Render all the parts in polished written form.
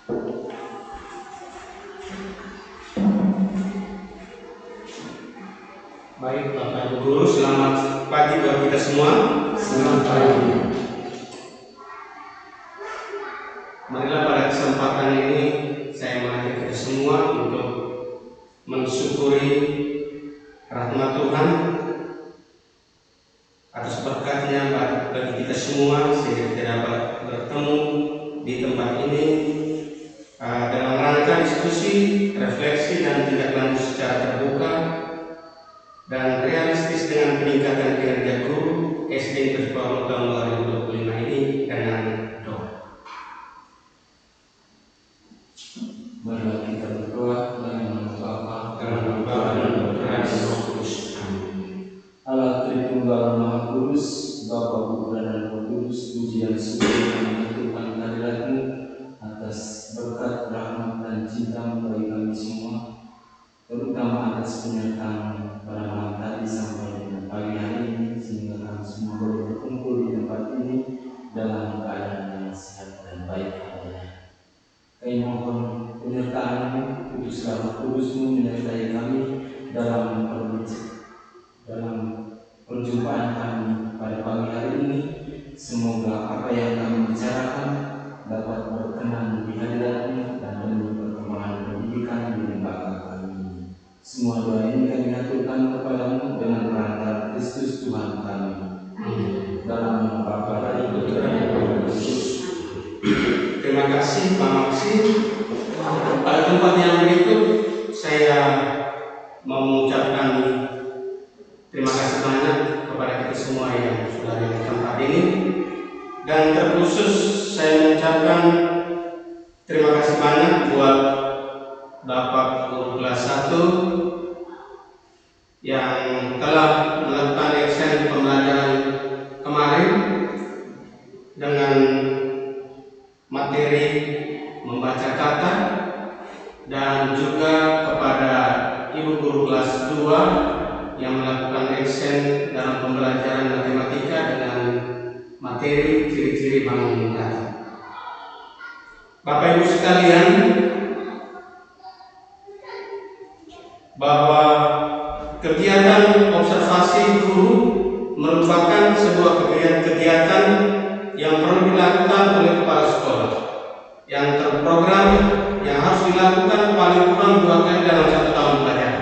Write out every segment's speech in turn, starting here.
Baik, Bapak Ibu Guru, selamat pagi buat kita semua. Selamat pagi. Marilah pada kesempatan ini saya mengajak kita semua untuk mensyukuri rahmat Tuhan atas berkatnya bagi kita semua sehingga kita dapat bertemu di tempat ini dalam rangka diskusi, refleksi dan tindak lanjut secara terbuka dan realistis dengan peningkatan kinerja guru SD Negeri Paulo tahun 2025 ini dengan doa. Marilah kita berdoa dalam nama Bapa, Dalam nama Bapa dan Putra dan Roh Kudus. Amin. Allah Tritunggal Maha Kudus, Bapa, Putra dan Roh Kudus, puji dan syukur kami Tuhan kehadirat-Mu atas berkat, rahmat dan cinta-Mu bagi kami semua, terutama atas penyertaan pada malam tadi sampai dengan pagi hari ini, sehingga kami semua boleh berkumpul di tempat ini dalam keadaan yang sehat dan baik adanya. Kami mohon penyertaan-Mu, Kuduslah Roh Kudus-Mu menyertai kami dalam perjumpaan kami pada pagi hari ini. Semoga apa yang kami bicarakan dapat berkenan di hadirat-Mu dan demi perkembangan pendidikan di lembaga kami. Semua doa ini kami aturkan kepadamu dengan perantara Kristus Tuhan kami. Dalam nama Bapa dan Putra dan Roh Kudus. Terima kasih Pak Maksi. Pada tempat yang berikut saya mengucapkan terima kasih banyak kepada kita semua yang sudah ada di tempat ini, dan terkhusus saya mengucapkan terima kasih banyak buat Bapak Guru kelas 1 yang telah melakukan action pembelajaran kemarin dengan materi membaca kata, dan juga kepada Ibu Guru kelas 2 yang melakukan action dalam pembelajaran matematika dengan materi ciri-ciri bangun kata. Bapak Ibu sekalian, bahwa kegiatan observasi guru merupakan sebuah kegiatan yang perlu dilakukan oleh kepala sekolah, yang terprogram, yang harus dilakukan paling kurang 2 kali dalam 1 tahun pelajaran.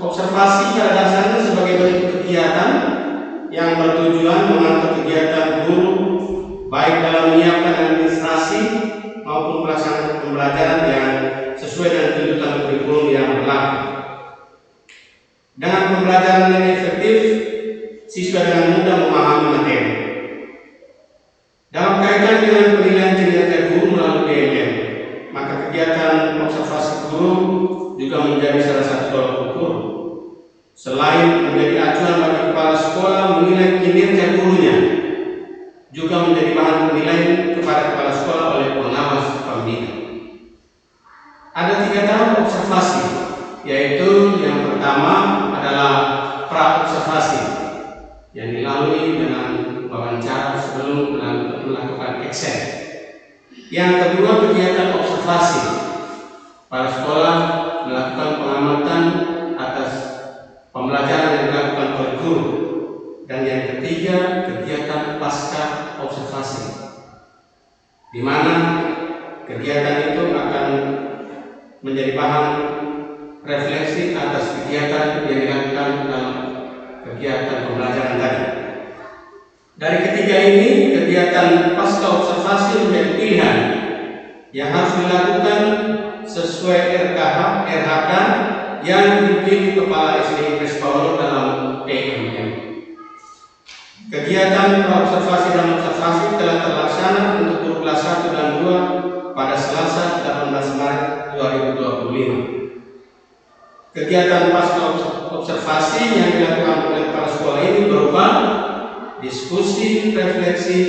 Observasi pada dasarnya sebagai bentuk kegiatan yang bertujuan mengatur kegiatan guru baik dalam menyiapkan administrasi maupun pelaksanaan pembelajaran yang sesuai dengan tuntutan kurikulum yang berlaku. Dengan pembelajaran yang efektif, siswa dengan mudah memahami materi. Dalam kaitan dengan penilaian kinerja guru melalui PMM, maka kegiatan observasi guru juga menjadi salah satu tolak ukur. Selain menjadi acuan bagi kepala sekolah menilai kinerja gurunya, juga menjadi bahan penilaian kepada kepala sekolah oleh pengawas pembina. Ada 3 tahap observasi, yaitu yang pertama adalah pra-observasi yang dilalui dengan wawancara sebelum melakukan action. Yang kedua, kegiatan observasi. Para sekolah melakukan pengamatan atas pembelajaran yang dilakukan oleh guru. Dan yang ketiga, kegiatan pasca observasi, di mana kegiatan itu akan menjadi bahan refleksi atas kegiatan yang dilakukan dalam kegiatan pembelajaran tadi. Dari ketiga ini, kegiatan pasca observasi menjadi pilihan yang harus dilakukan sesuai RHK yang dipilih Kepala SD Negeri Paulo dalam PMM. Kegiatan observasi dan observasi telah terlaksana untuk guru kelas 1 dan 2 pada Selasa 18 Maret 2025. Kegiatan pasca observasi yang dilakukan oleh kepala sekolah ini berupa diskusi, refleksi,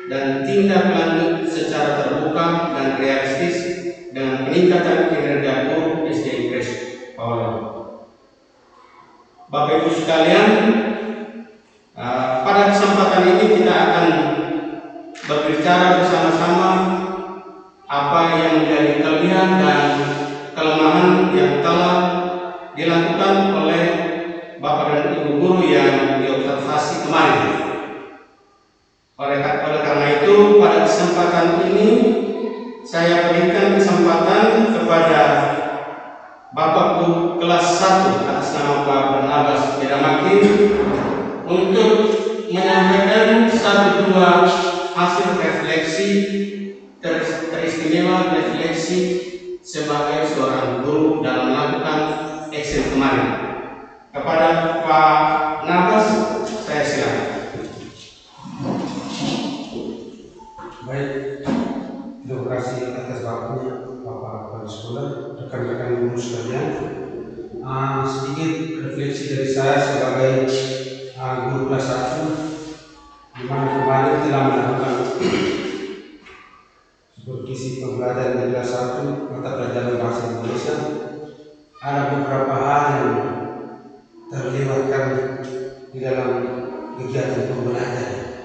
dan tindak lanjut secara terbuka dan realistis dengan peningkatan kinerja guru SD Negeri Paulo. Bapak Ibu sekalian, pada kesempatan ini kita akan berbicara bersama-sama apa yang menjadi kelebihan dan kelemahan yang telah dilakukan oleh Bapak dan Ibu guru yang diobservasi kemarin. Oleh karena itu, pada kesempatan ini saya berikan kesempatan kepada Bapak Guru kelas 1 atas nama Pak Barnabas Bedamakin untuk menyampaikan satu dua hasil refleksi teristimewa refleksi sebagai seorang guru dalam melakukan action kemarin. Kepada Pak Nabas, saya silakan. Baik, terima kasih atas waktunya Bapak Kepala Sekolah, rekan-rekan guru sekalian. Sedikit refleksi dari saya sebagai guru kelas 1, di mana kemarin telah melakukan supervisi pembelajaran di kelas 1 mata pelajaran bahasa Indonesia. Ada beberapa hal yang terlewatkan di dalam kegiatan pembelajaran.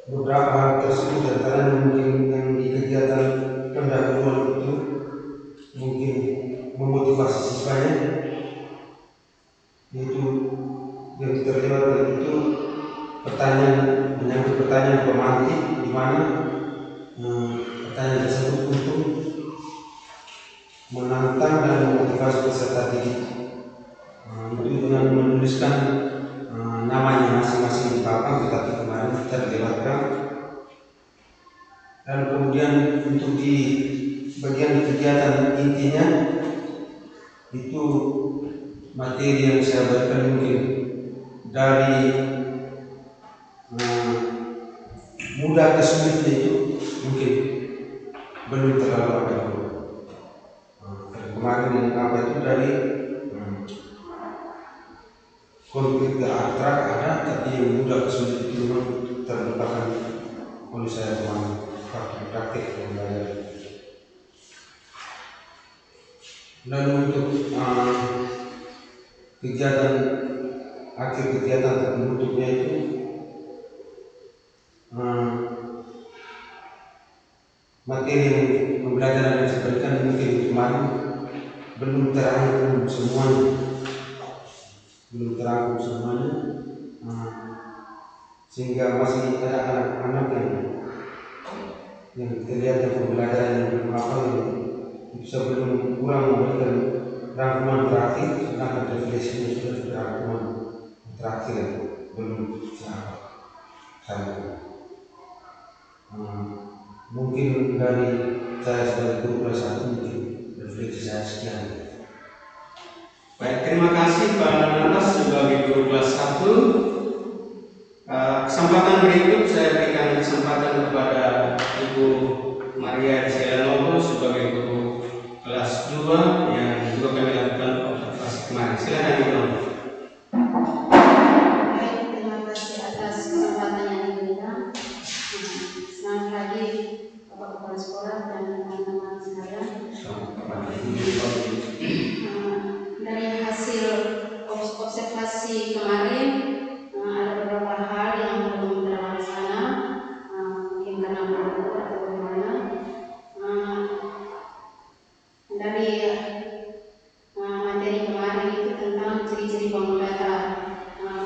Beberapa hal tersebut antara mungkin yang di kegiatan pendahuluan itu mungkin memotivasi siswanya, yaitu yang terlewat itu menyangkut pertanyaan pemantik, di mana pertanyaan tersebut untuk menantang dan memotivasi peserta didik, itu dengan menuliskan namanya masing-masing di papan, tetapi kemarin terlewatkan. Dan kemudian untuk di bagian kegiatan intinya itu materi yang saya berikan mungkin dari mudah ke sulitnya itu mungkin belum terlalu ada. Kemarin yang apa itu dari konflik ke abstrak ada, tapi yang mudah ke sulit itu memang terlupakan oleh saya teman praktik pembelajaran. Lalu untuk kegiatan akhir kegiatan penutupnya itu materi pembelajaran yang saya berikan mungkin kemarin belum terangkum semuanya, sehingga masih ada anak-anak yang terlihat yang pembelajaran yang belum hafal, yang bisa belum kurang memberikan rangkuman terakhir, sedangkan refleksinya sudah rangkuman terakhir belum sampai. Mungkin dari saya sebagai guru kelas 1 mungkin refleksi saya sekian. Baik, terima kasih Pak Nabas sebagai guru kelas 1. Kesempatan berikut saya berikan kesempatan kepada Ibu Maria Selanovo sebagai guru kelas 2 yang juga kami lakukan observasi kemarin. Silakan Ibu. Baik, terima kasih atas kesempatan yang diberikan. Selamat pagi Bapak Kepala Sekolah dan teman-teman sekalian. Dari hasil observasi kemarin, ada beberapa hal yang belum terlaksana, mungkin karena waktu atau bagaimana. Dari materi kemarin itu tentang ciri-ciri pembelajaran.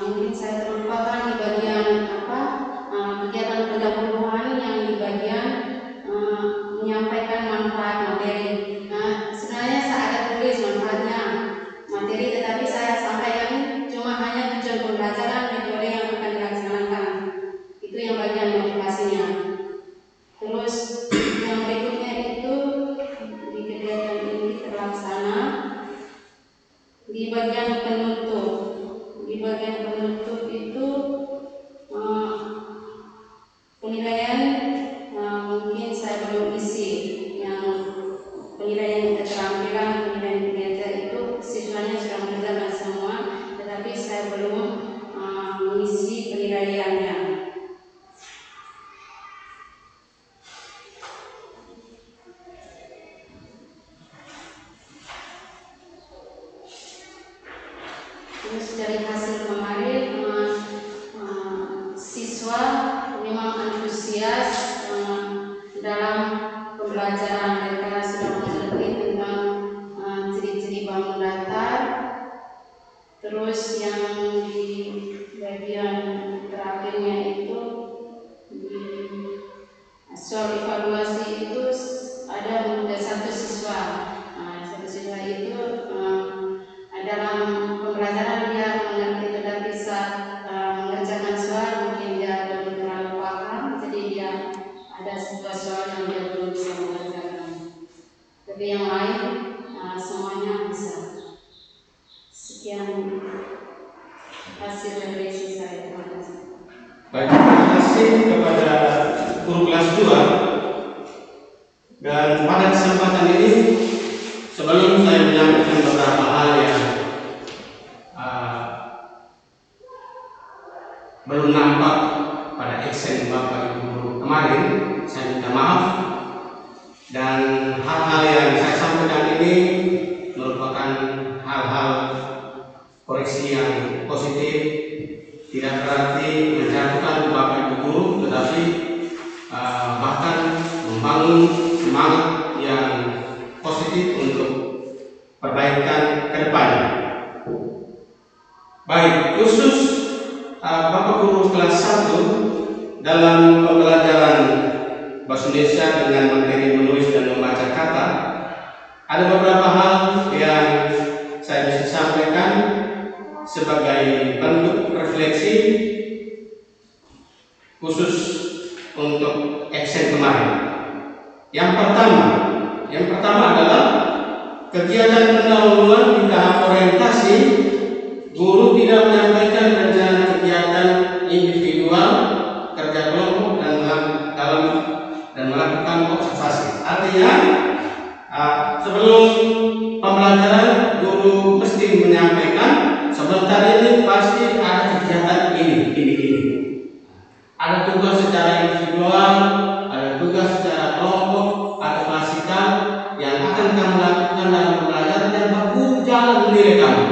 Mungkin saya terlupakan di bagian kegiatan pendahuluan yang di bagian menyampaikan manfaat materi. Sebenarnya saya ada tulis manfaatnya materi, tetapi saya sampaikan cuma hanya tujuan pembelajaran, metode yang akan dilaksanakan. Itu yang bagian motivasinya. Terus yang berikutnya itu di kegiatan ini terlaksana di bagian penutup. Di bagian penutup itu penilaian mungkin saya belum isi. Yang penilaian keterampilan, penilaian kinerja itu siswanya sudah mengerjakan semua, tetapi saya belum mengisi penilaiannya. Terus dari hasil kemarin, siswa memang antusias kelas 2, dan pada kesempatan ini sebelum saya menyampaikan beberapa hal yang belum nampak pada eksen Bapak Ibu guru kemarin, saya minta maaf, dan hal-hal yang saya sampaikan ini merupakan hal-hal koreksi yang positif, tidak berarti menjatuhkan Bapak Ibu guru, tetapi bahkan membangun semangat yang positif untuk perbaikan ke depannya. Baik, khusus Bapak guru kelas 1 dalam pembelajaran Bahasa Indonesia dengan materi menulis dan membaca kata, ada beberapa hal yang saya bisa sampaikan sebagai bentuk refleksi khusus untuk eksen kemarin. Yang pertama adalah kegiatan pendahuluan di tahap orientasi. Guru tidak menyampaikan rencana kegiatan individual, kerja kelompok, dan melakukan observasi. Artinya, sebelum pembelajaran guru mesti menyampaikan sebentar ini pasti ada kegiatan ini. Ada tugas secara individual, ada tugas secara kelompok, ada klasikal yang akan kamu lakukan dalam pembelajaran dan baku jalan sendiri kamu.